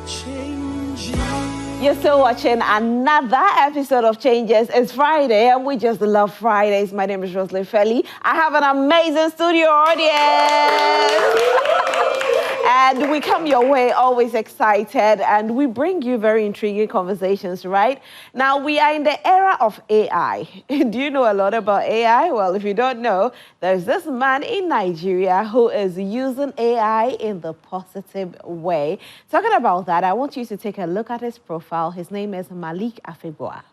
You're still watching another episode of Changes. It's Friday, and we just love Fridays. My name is Rosalie Felly. I have an amazing studio audience. And we come your way always excited, and we bring you very intriguing conversations, right? Now, we are in the era of AI. Do you know a lot about AI? Well, if you don't know, there's this man in Nigeria who is using AI in the positive way. Talking about that, I want you to take a look at his profile. His name is Malik Afegbua.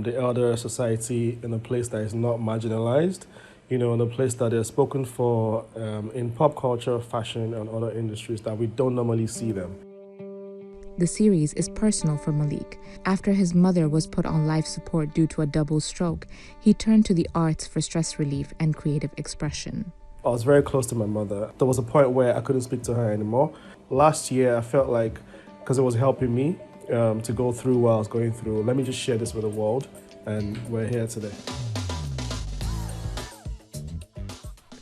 The elder society in a place that is not marginalized, in a place that is spoken for in pop culture, fashion, and other industries that we don't normally see them. The series is personal for Malik. After his mother was put on life support due to a double stroke, he turned to the arts for stress relief and creative expression. I was very close to my mother. There was a point where I couldn't speak to her anymore. Last year, I felt like, because it was helping me to go through what I was going through, let me just share this with the world, and we're here today.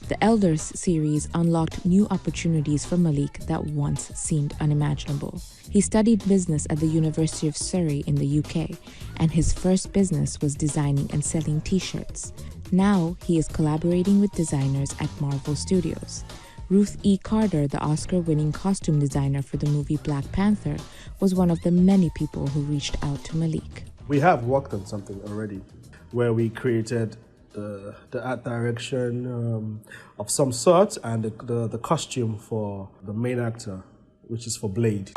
The Elders series unlocked new opportunities for Malik that once seemed unimaginable. He studied business at the University of Surrey in the UK, and his first business was designing and selling t-shirts. Now he is collaborating with designers at Marvel Studios. Ruth E. Carter, the Oscar-winning costume designer for the movie Black Panther, was one of the many people who reached out to Malik. We have worked on something already where we created the art direction of some sort and the costume for the main actor, which is for Blade.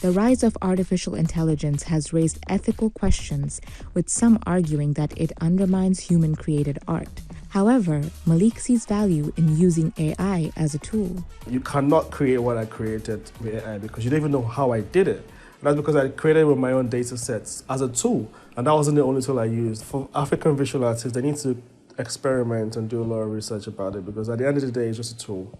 The rise of artificial intelligence has raised ethical questions, with some arguing that it undermines human-created art. However, Malik sees value in using AI as a tool. You cannot create what I created with AI because you don't even know how I did it. And that's because I created it with my own data sets as a tool, and that wasn't the only tool I used. For African visual artists, they need to experiment and do a lot of research about it because at the end of the day, it's just a tool.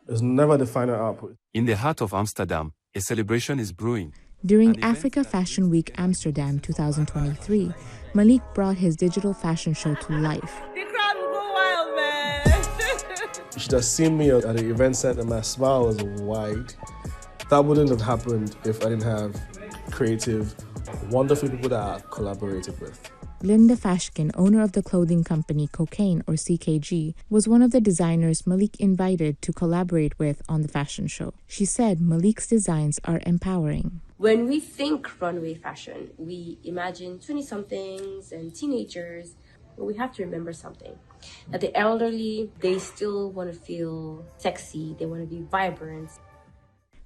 It's never the final output. In the heart of Amsterdam, a celebration is brewing. During Africa Fashion Week Amsterdam 2023, Malik brought his digital fashion show to life. The crowd will go wild, man. You should have seen me at the event center. My smile was wide. That wouldn't have happened if I didn't have creative, wonderful people that I collaborated with. Linda Fashkin, owner of the clothing company Cocaine, or CKG, was one of the designers Malik invited to collaborate with on the fashion show. She said Malik's designs are empowering. When we think runway fashion, we imagine 20-somethings and teenagers, but we have to remember something. That the elderly, they still want to feel sexy, they want to be vibrant.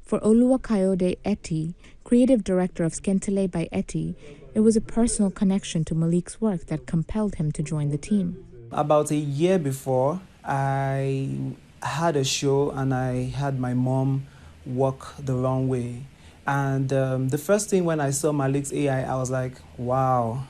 For Oluwakayode Eti, creative director of Skentile by Eti, it was a personal connection to Malik's work that compelled him to join the team. About a year before, I had a show and I had my mom walk the runway. And the first thing when I saw Malik's AI, I was like, wow,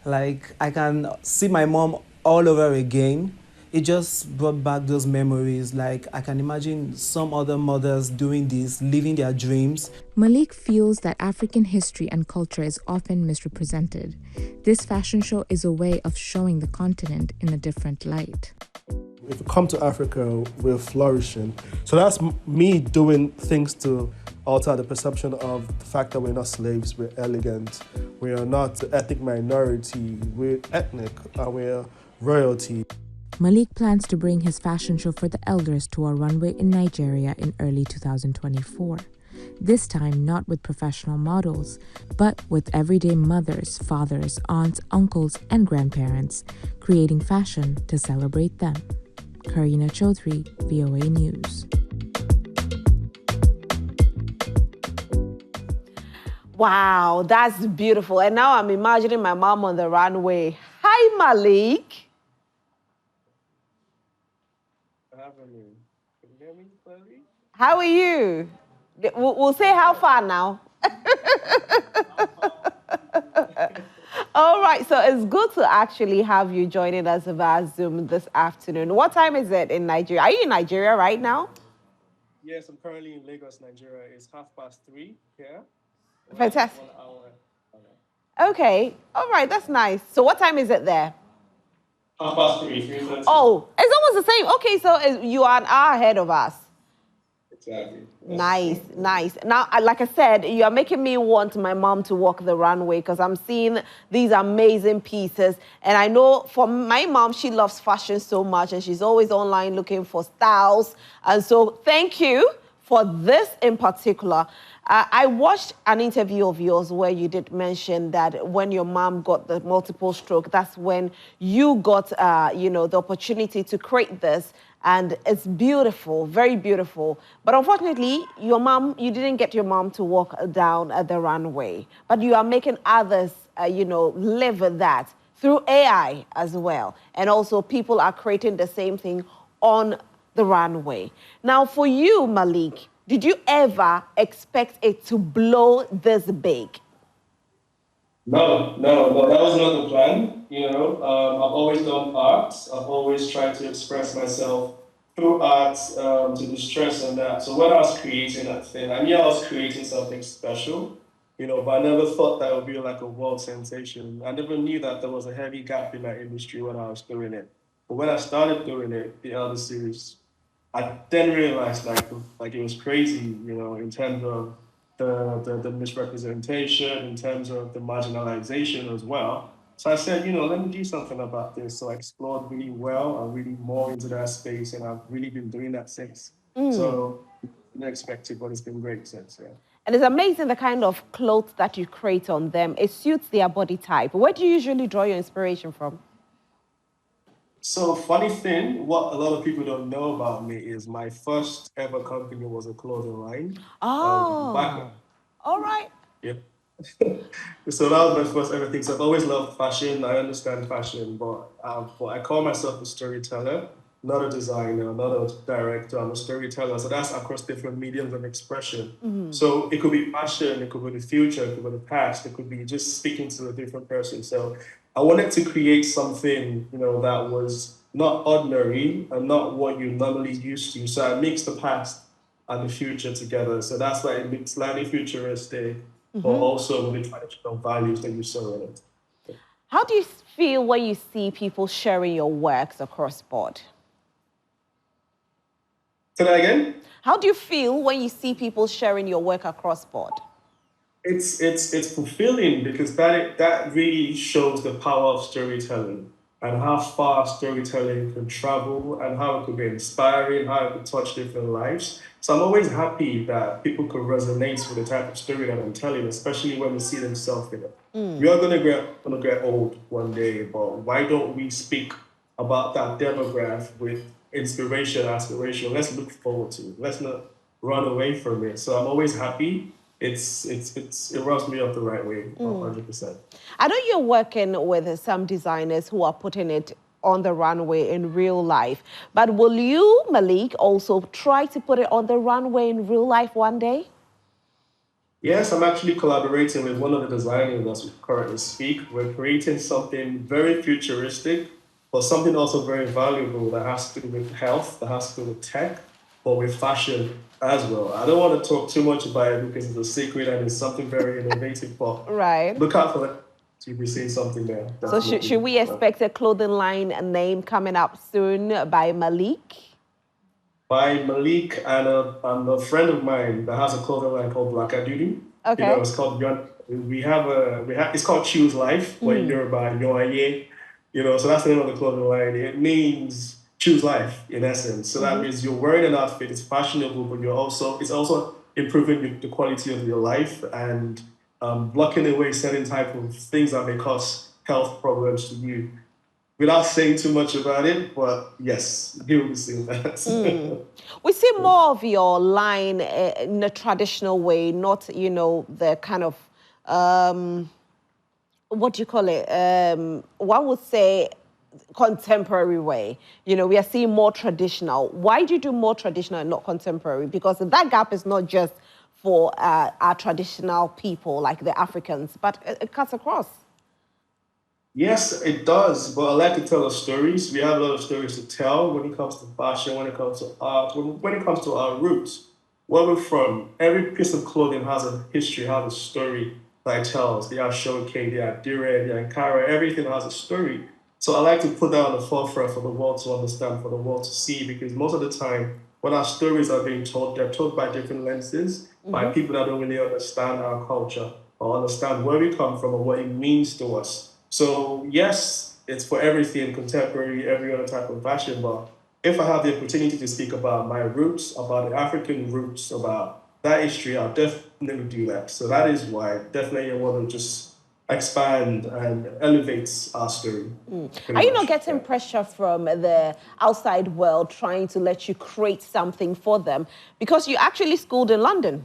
like I can see my mom all over again. It just brought back those memories. Like I can imagine some other mothers doing this, living their dreams. Malik feels that African history and culture is often misrepresented. This fashion show is a way of showing the continent in a different light. If you come to Africa, we're flourishing. So that's me doing things to alter the perception of the fact that we're not slaves, we're elegant, we are not ethnic minority, we're ethnic, and we're royalty. Malik plans to bring his fashion show for the elders to a runway in Nigeria in early 2024. This time not with professional models, but with everyday mothers, fathers, aunts, uncles, and grandparents, creating fashion to celebrate them. Karina Chaudhry, VOA News. Wow, that's beautiful. And now I'm imagining my mom on the runway. Hi, Malik. How are you? We'll say how far now. All right, so it's good to actually have you joining us via Zoom this afternoon. What time is it in Nigeria? Are you in Nigeria right now? Yes, I'm currently in Lagos, Nigeria. It's 3:30 here. We're like Fantastic. 1 hour. Okay. Okay, all right, that's nice. So what time is it there? 3:30, 3:30. Oh, it's almost the same. Okay, so you are an hour ahead of us. Exactly. Nice, nice. Now, like I said, you are making me want my mom to walk the runway because I'm seeing these amazing pieces. And I know for my mom, she loves fashion so much and she's always online looking for styles. And so thank you for this in particular. I watched an interview of yours where you did mention that when your mom got the multiple stroke, that's when you got, the opportunity to create this. And it's beautiful, very beautiful. But unfortunately, you didn't get your mom to walk down the runway. But you are making others, live with that through AI as well. And also people are creating the same thing on the runway. Now, for you, Malik, did you ever expect it to blow this big? No, that was not the plan. I've always done art. I've always tried to express myself through art, to distress and that. So when I was creating that thing, I knew I was creating something special, but I never thought that would be like a world sensation. I never knew that there was a heavy gap in that industry when I was doing it. But when I started doing it, the Elder series, I then realized like it was crazy, in terms of the misrepresentation, in terms of the marginalization as well. So I said, let me do something about this. So I explored really well. I'm really more into that space, and I've really been doing that since. So unexpected, but it's been great since, yeah. And it's amazing the kind of clothes that you create on them. It suits their body type. Where do you usually draw your inspiration from? So funny thing, what a lot of people don't know about me is my first ever company was a clothing line. Oh, all right. Yeah. So that was my first ever thing. So I've always loved fashion. I understand fashion, but I call myself a storyteller, not a designer, not a director. I'm a storyteller. So that's across different mediums of expression. So it could be fashion, it could be the future, it could be the past, it could be just speaking to a different person. So I wanted to create something, that was not ordinary and not what you normally used to. So I mixed the past and the future together. So that's why it looks slightly futuristic, but also with the traditional values that you saw in it. How do you feel when you see people sharing your works across board? Say that again? How do you feel when you see people sharing your work across board? It's fulfilling because that really shows the power of storytelling and how far storytelling can travel and how it could be inspiring, how it could touch different lives. So I'm always happy that people could resonate with the type of story that I'm telling, especially when we see themselves in it. We are gonna get old one day, but why don't we speak about that demographic with inspiration, aspiration? Let's look forward to it. Let's not run away from it. So I'm always happy. It rubs me up the right way, 100%. I know you're working with some designers who are putting it on the runway in real life, but will you, Malik, also try to put it on the runway in real life one day? Yes, I'm actually collaborating with one of the designers as we currently speak. We're creating something very futuristic, but something also very valuable that has to do with health, that has to do with tech, but with fashion as well. I don't want to talk too much about it because it's a secret and it's something very innovative, but right. Look out for it. So you'll be seeing something there. So should we expect a clothing line name coming up soon by Malik? By Malik and a friend of mine that has a clothing line called Black Adudu. Okay. It's called it's called Choose Life, but in Yoruba, so that's the name of the clothing line. It means choose life in essence. So that means you're wearing an outfit, it's fashionable, but it's also improving the quality of your life and blocking away certain type of things that may cause health problems to you. Without saying too much about it, but yes, you will be seeing that. We see more of your line in a traditional way, not, the kind of, what do you call it? One would say contemporary way. We are seeing more traditional. Why do you do more traditional and not contemporary? Because that gap is not just for our traditional people like the Africans, but it cuts across. Yes, it does, but I like to tell the stories. We have a lot of stories to tell when it comes to fashion, when it comes to art, when it comes to our roots, where we're from. Every piece of clothing has a history, has a story that it tells. They are showcase, they are dire, they are Ankara, everything has a story. So I like to put that on the forefront for the world to understand, for the world to see, because most of the time, when our stories are being told, they're told by different lenses, by people that don't really understand our culture or understand where we come from and what it means to us. So yes, it's for everything, contemporary, every other type of fashion. But if I have the opportunity to speak about my roots, about the African roots, about that history, I'll definitely do that. So that is why definitely I want to just expand and elevate our story. Are Pretty you not much. getting Yeah. pressure from the outside world trying to let you create something for them? Because you actually schooled in London.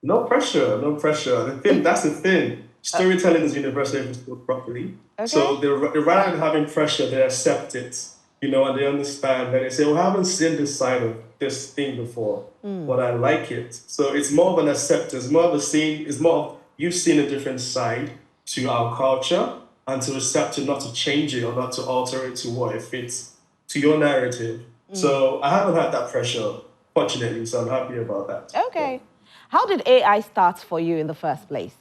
No pressure, no pressure. That's the thing. Storytelling is universal if it's done properly. Okay. So rather than having pressure, they accept it, and they understand that they say, well, I haven't seen this side of this thing before, but I like it. So it's more of an acceptance, more of a seeing, it's more of you seeing a different side to our culture and to accept it, not to change it or not to alter it to what it fits to your narrative. So I haven't had that pressure, fortunately, so I'm happy about that. Yeah. Okay. How did AI start for you in the first place?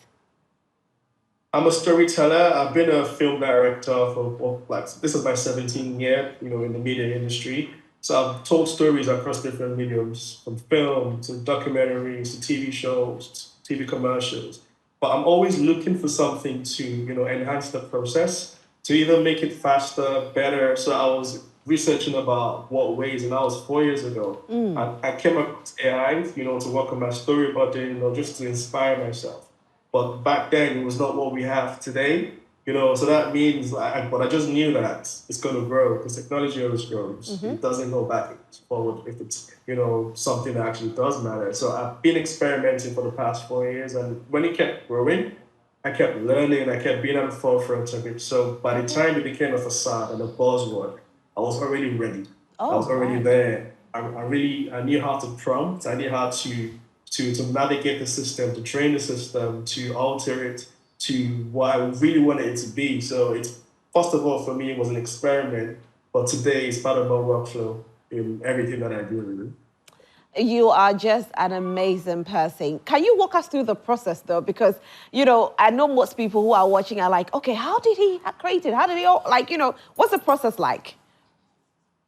I'm a storyteller. I've been a film director for like this is my 17th year, in the media industry. So I've told stories across different mediums, from film to documentaries to TV shows, to TV commercials. But I'm always looking for something to, enhance the process, to either make it faster, better. So I was researching about what ways, and that was 4 years ago. I came across AI, to work on my storyboarding, just to inspire myself. But back then, it was not what we have today. So that means, but I just knew that it's going to grow because technology always grows. It doesn't go back, it's forward if it's, something that actually does matter. So I've been experimenting for the past 4 years. And when it kept growing, I kept learning, I kept being at the forefront of it. So by the time it became a facade and a buzzword, I was already ready. I Oh, was already right. there. I knew how to prompt. I knew how to navigate the system, to train the system, to alter it to what I really wanted it to be. So it's first of all for me it was an experiment, but today it's part of my workflow in everything that I do. Really. You are just an amazing person. Can you walk us through the process though? Because, I know most people who are watching are like, okay, how did he create it? How did he, what's the process like?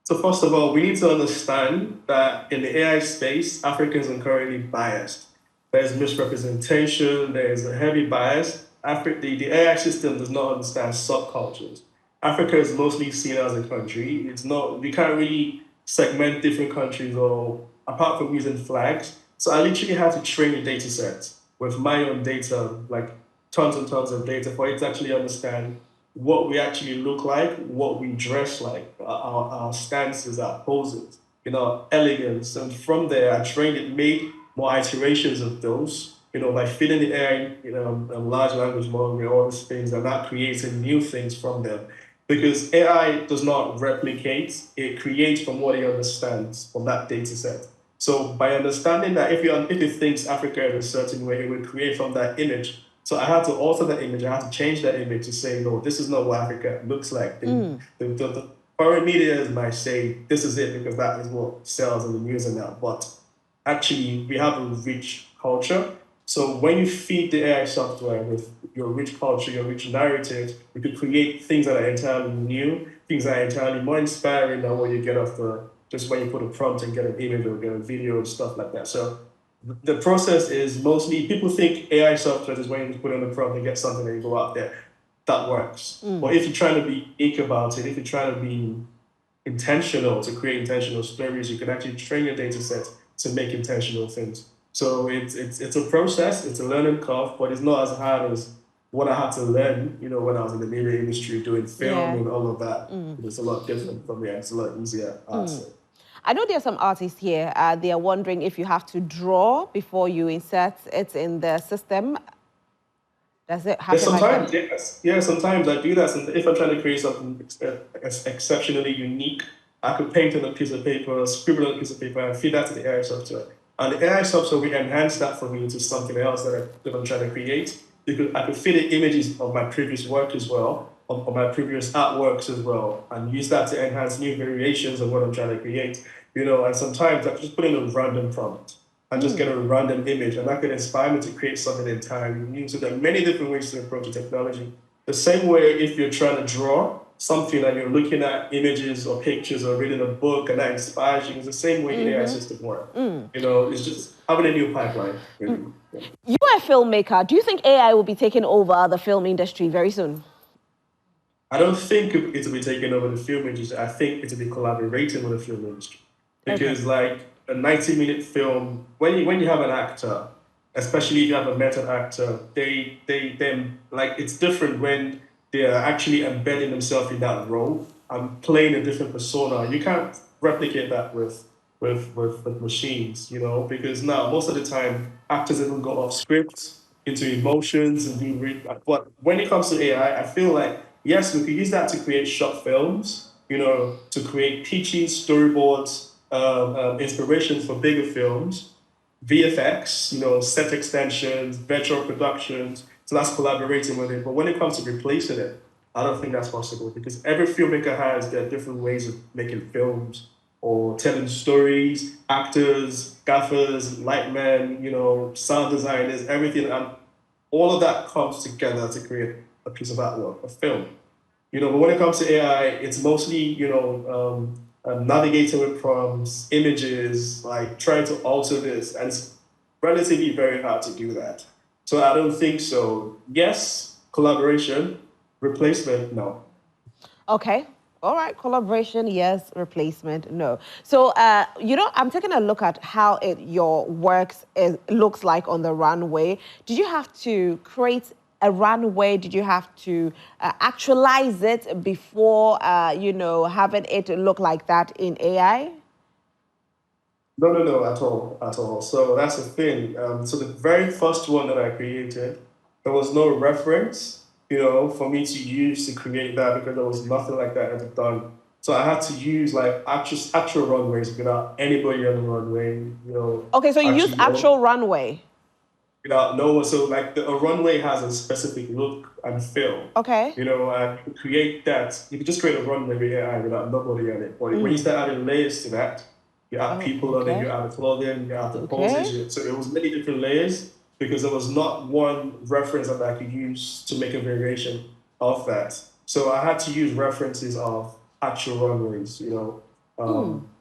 So first of all, we need to understand that in the AI space, Africans are currently biased. There's misrepresentation, there's a heavy bias. The AI system does not understand subcultures. Africa is mostly seen as a country. It's not, we can't really segment different countries or apart from using flags. So I literally had to train a data set with my own data, like tons and tons of data for it to actually understand what we actually look like, what we dress like, our stances, our poses, elegance. And from there, I trained it, made more iterations of those, by feeding the AI, a large language model with all these things and not creating new things from them. Because AI does not replicate, it creates from what it understands from that data set. So by understanding that if it thinks Africa is a certain way, it will create from that image. So I had to alter that image. I had to change that image to say, no, this is not what Africa looks like. The foreign media might say this is it because that is what sells in the news and that. But actually, we have a rich culture. So when you feed the AI software with your rich culture, your rich narrative, you could create things that are entirely new, things that are entirely more inspiring than what you get off just when you put a prompt and get an image or get a video and stuff like that. So the process is mostly people think AI software is when you put in a prompt and get something and you go out there. That works. But if you're trying to be unique about it, if you're trying to be intentional to create intentional stories, you can actually train your data set to make intentional things. So it's a process, it's a learning curve, but it's not as hard as what I had to learn, when I was in the media industry doing film Yeah. and all of that. It's a lot different from here. It's a lot easier, I'd say. I know there are some artists here. They are wondering if you have to draw before you insert it in the system. Does it Yeah, happen like sometimes, that? yes. Yeah, sometimes I do that. If I'm trying to create something exceptionally unique, I could paint on a piece of paper, scribble on a piece of paper, and feed that to the AI software. And the AI software will enhance that for me into something else that I'm trying to create. I could fit in images of my previous work as well, of my previous artworks as well, and use that to enhance new variations of what I'm trying to create. And sometimes I just put in a random prompt and just get a random image, and that could inspire me to create something entirely new. So there are many different ways to approach the technology. The same way if you're trying to draw something and you're looking at images or pictures or reading a book and that inspires you, it's the same way AI system work. It's just having a new pipeline. Really. Yeah. You are a filmmaker. Do you think AI will be taking over the film industry very soon? I don't think it will be taking over the film industry. I think it will be collaborating with the film industry. Because like a 90-minute film, when you have an actor, especially if you have a method actor, they like it's different when they are actually embedding themselves in that role and playing a different persona. You can't replicate that with machines, because now most of the time actors even go off script into emotions and but when it comes to AI, I feel like yes, we could use that to create short films, to create pitches, storyboards, inspirations for bigger films, VFX, set extensions, virtual productions. So that's collaborating with it. But when it comes to replacing it, I don't think that's possible because every filmmaker has their different ways of making films or telling stories, actors, gaffers, lightmen, sound designers, everything. And all of that comes together to create a piece of artwork, a film. But when it comes to AI, it's mostly, navigating with prompts, images, like trying to alter this. And it's relatively very hard to do that. So I don't think so. Yes, collaboration, replacement, no. Okay. All right. Collaboration, yes. Replacement, no. So, I'm taking a look at how your works looks like on the runway. Did you have to create a runway? Did you have to actualize it before, having it look like that in AI? No, at all. So that's the thing. So the very first one that I created, there was no reference, for me to use to create that because there was nothing like that ever done. So I had to use like actual runways without anybody on the runway, Okay, so you used actual runway. Without no one. So like a runway has a specific look and feel. Okay. And you could create that. You could just create a runway with AI without nobody on it. But when you start adding layers to that, you add people on it, you add the clothing, you add the poses. So it was many different layers because there was not one reference that I could use to make a variation of that. So I had to use references of actual runways,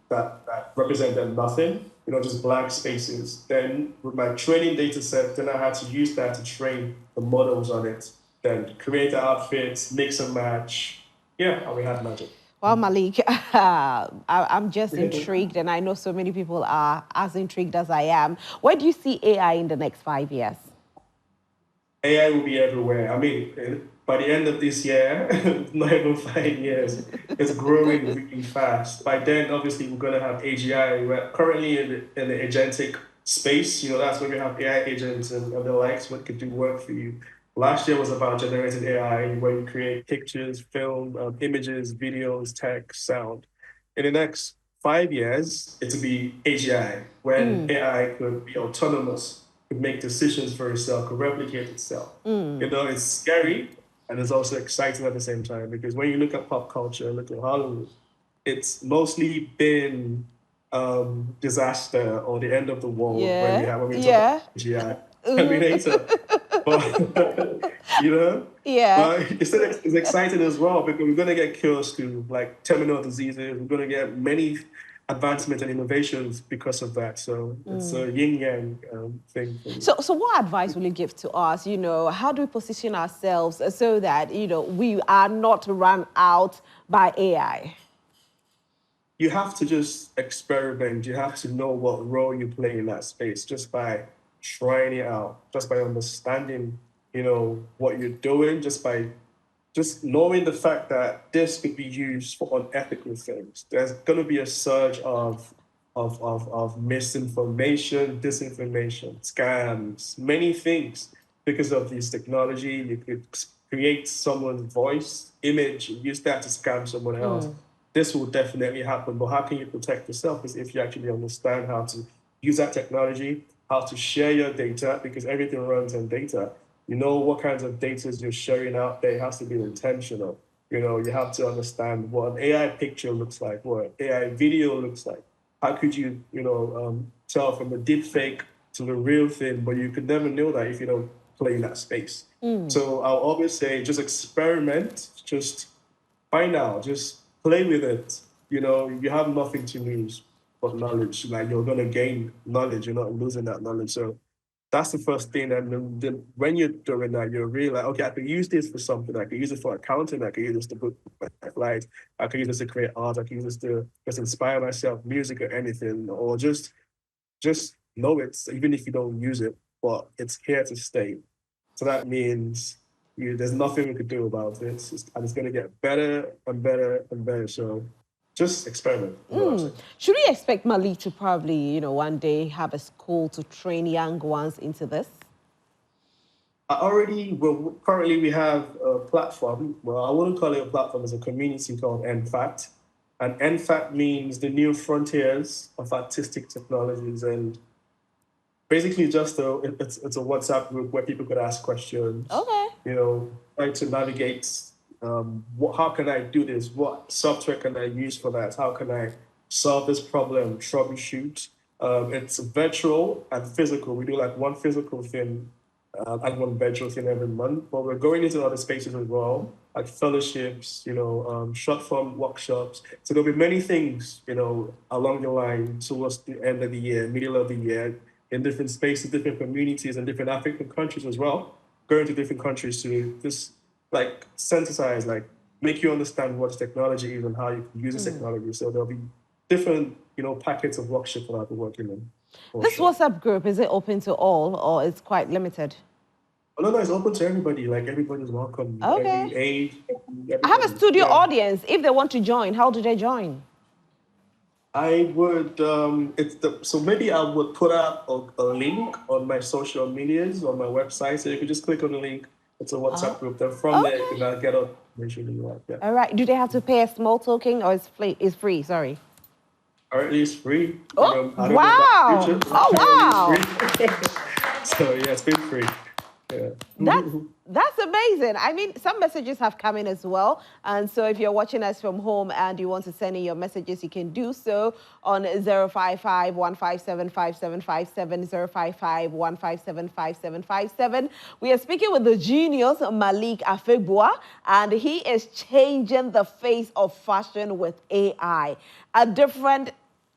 that represented nothing, just blank spaces. Then with my training data set, then I had to use that to train the models on it, then create the outfits, mix and match. Yeah, and we had magic. Well, Malik, I'm just intrigued, and I know so many people are as intrigued as I am. Where do you see AI in the next 5 years? AI will be everywhere. I mean, by the end of this year, not even 5 years, it's growing really fast. By then, obviously, we're going to have AGI. We're currently in the agentic space. That's where we have AI agents and the likes, what could do work for you. Last year was about generating AI, where you create pictures, film, images, videos, text, sound. In the next 5 years, it'll be AGI, when AI could be autonomous, could make decisions for itself, could replicate itself. It's scary and it's also exciting at the same time because when you look at pop culture, look at Hollywood, it's mostly been disaster or the end of the world when we talk about AGI. Terminator. But, Yeah. But it's exciting as well because we're going to get cures to like terminal diseases. We're going to get many advancements and innovations because of that. So it's a yin-yang thing. So what advice will you give to us? How do we position ourselves so that, we are not run out by AI? You have to just experiment. You have to know what role you play in that space just by trying it out, just by understanding, what you're doing, just knowing the fact that this could be used for unethical things. There's going to be a surge of misinformation, disinformation, scams, many things because of this technology. You could create someone's voice, image, and use that to scam someone else. This will definitely happen, but how can you protect yourself is if you actually understand how to use that technology, how to share your data, because everything runs on data, You know what kinds of data you're sharing out there. It has to be intentional. You have to understand what an AI picture looks like, what an AI video looks like. How could you, tell from a deep fake to the real thing? But you could never know that if you don't play in that space. So I'll always say, just experiment, just find out, just play with it. You have nothing to lose but knowledge. Like, you're gonna gain knowledge. You're not losing that knowledge. So that's the first thing. And then when you're doing that, you're really like, okay, I could use this for something. I could use it for accounting. I could use this to book my flights. I could use this to create art. I could use this to just inspire myself, music or anything, or just know it, even if you don't use it, but it's here to stay. So that means there's nothing we could do about it. And it's going to get better and better and better. So just experiment. Should we expect Malik to probably, one day have a school to train young ones into this? Currently we have a platform. Well, I wouldn't call it a platform. It's a community called NFAT. And NFAT means the new frontiers of artistic technologies. And basically it's a WhatsApp group where people could ask questions. Okay. Trying to navigate, how can I do this? What software can I use for that? How can I solve this problem, troubleshoot? It's virtual and physical. We do like one physical thing and one virtual thing every month, but we're going into other spaces as well, like fellowships, short form workshops. So there'll be many things, along the line towards the end of the year, middle of the year, in different spaces, different communities, and different African countries as well. Going to different countries to just sensitize, make you understand what technology is and how you can use this technology. So there'll be different, packets of workshops that I'll be working on. This WhatsApp group, is it open to all or it's quite limited? Oh, no, it's open to everybody. Everybody's welcome. Okay. Every age. I have a studio audience. If they want to join, how do they join? I would, so maybe I would put out a link on my social medias, on my website, so you can just click on the link. It's a WhatsApp group. Then from there, you can get up. Make sure you like that. All right. Do they have to pay a small token or it's free? Sorry. Or at least free. Oh, wow. Oh, wow. So, yeah, it's been free. Yeah. That's amazing. I mean, some messages have come in as well. And so if you're watching us from home and you want to send in your messages, you can do so on 055-157-5757, 055-157-5757. We are speaking with the genius, Malik Afegbua, and he is changing the face of fashion with AI. A different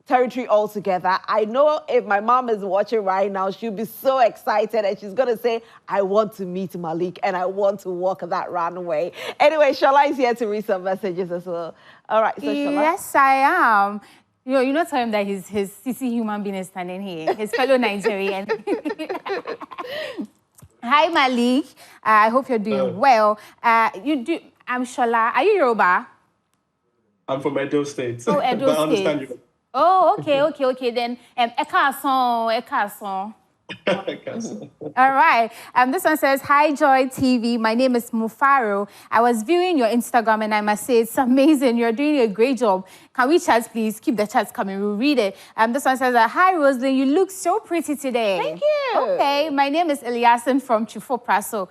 territory altogether. I know if my mom is watching right now, she'll be so excited and she's going to say, I want to meet Malik and I want to walk that runway. Anyway, Shola is here to read some messages as well. All right, so Shola. Yes, I am. You're not telling him that his CC human being is standing here, his fellow Nigerian. Hi, Malik. I hope you're doing well. I'm Shola. Are you Yoruba? I'm from Edo State. Oh, Edo State. I understand you. Oh, okay. Then, Ekason. All right. This one says, hi, Joy TV. My name is Mufaro. I was viewing your Instagram and I must say it's amazing. You're doing a great job. Can we chat, please? Keep the chats coming. We'll read it. This one says, hi, Rosalind. You look so pretty today. Thank you. Okay. My name is Eliasen from Chufo Praso.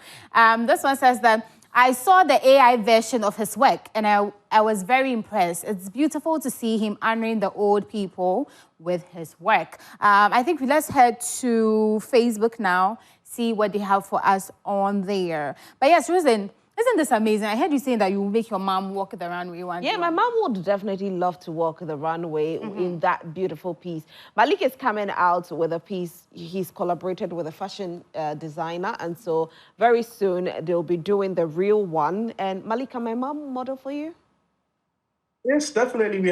This one says that I saw the AI version of his work and I was very impressed. It's beautiful to see him honoring the old people with his work. I think let's head to Facebook now, see what they have for us on there. But yes, Rosalind, isn't this amazing? I heard you saying that you will make your mom walk the runway one day. Yeah, my mom would definitely love to walk the runway in that beautiful piece. Malik is coming out with a piece. He's collaborated with a fashion designer. And so very soon they'll be doing the real one. And Malik, can my mom model for you? Yes, definitely. We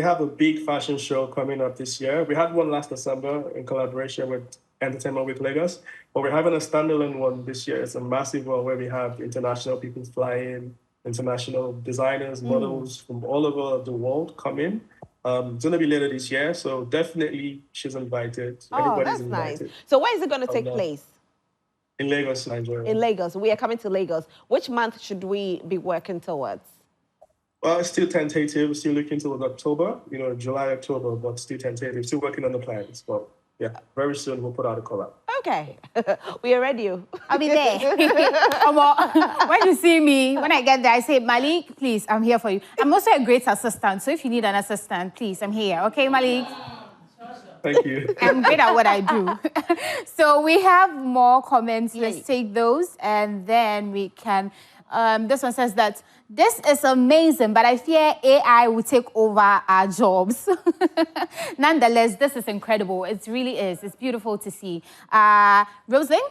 have a big fashion show coming up this year. We had one last December in collaboration with Entertainment Week Lagos, but we're having a standalone one this year. It's a massive one where we have international people flying, international designers, models from all over the world come in. It's going to be later this year, so definitely she's invited. Oh, that's nice. So where is it going to take place? In Lagos, Nigeria. In Lagos. We are coming to Lagos. Which month should we be working towards? Well, it's still tentative. Still looking towards October, July, October, but still tentative. Still working on the plans, but yeah, very soon we'll put out a collab. Okay. We are ready. I'll be there. When you see me, when I get there, I say, Malik, please, I'm here for you. I'm also a great assistant, so if you need an assistant, please, I'm here. Okay, Malik? Thank you. I'm great at what I do. So we have more comments. Yay. Let's take those, and then we can... this one says that this is amazing, but I fear AI will take over our jobs. Nonetheless, this is incredible. It really is. It's beautiful to see. Rosalind?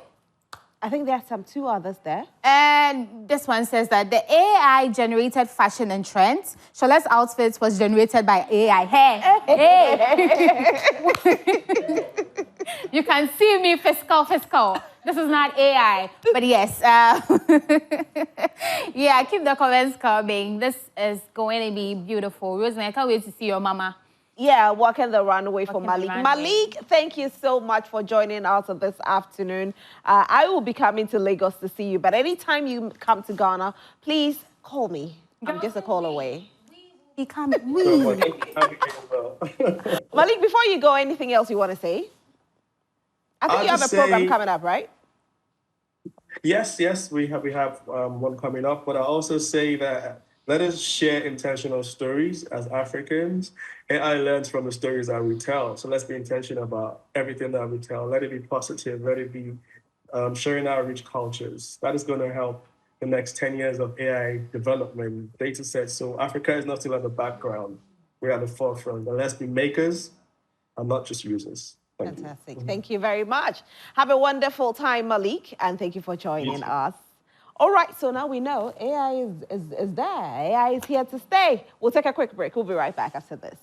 I think there are two others there. And this one says that the AI-generated fashion and trends. Shole's outfit was generated by AI. Hey! You can see me fiscal. This is not AI, but yes. Yeah, keep the comments coming. This is going to be beautiful. Rosemary, I can't wait to see your mama. Yeah, walking the runway for Malik. Malik, thank you so much for joining us this afternoon. I will be coming to Lagos to see you, but anytime you come to Ghana, please call me. I'm just a call away. He can't Malik, before you go, anything else you want to say? I think you have a program coming up, right? Yes, we have one coming up, but I also say that let us share intentional stories as Africans. AI learns from the stories that we tell. So let's be intentional about everything that we tell. Let it be positive. Let it be sharing our rich cultures. That is going to help the next 10 years of AI development, data sets. So Africa is not still at the background. We're at the forefront. And let's be makers and not just users. Fantastic. Thank you very much. Have a wonderful time, Malik, and thank you for joining us. All right, so now we know AI is there. AI is here to stay. We'll take a quick break. We'll be right back after this.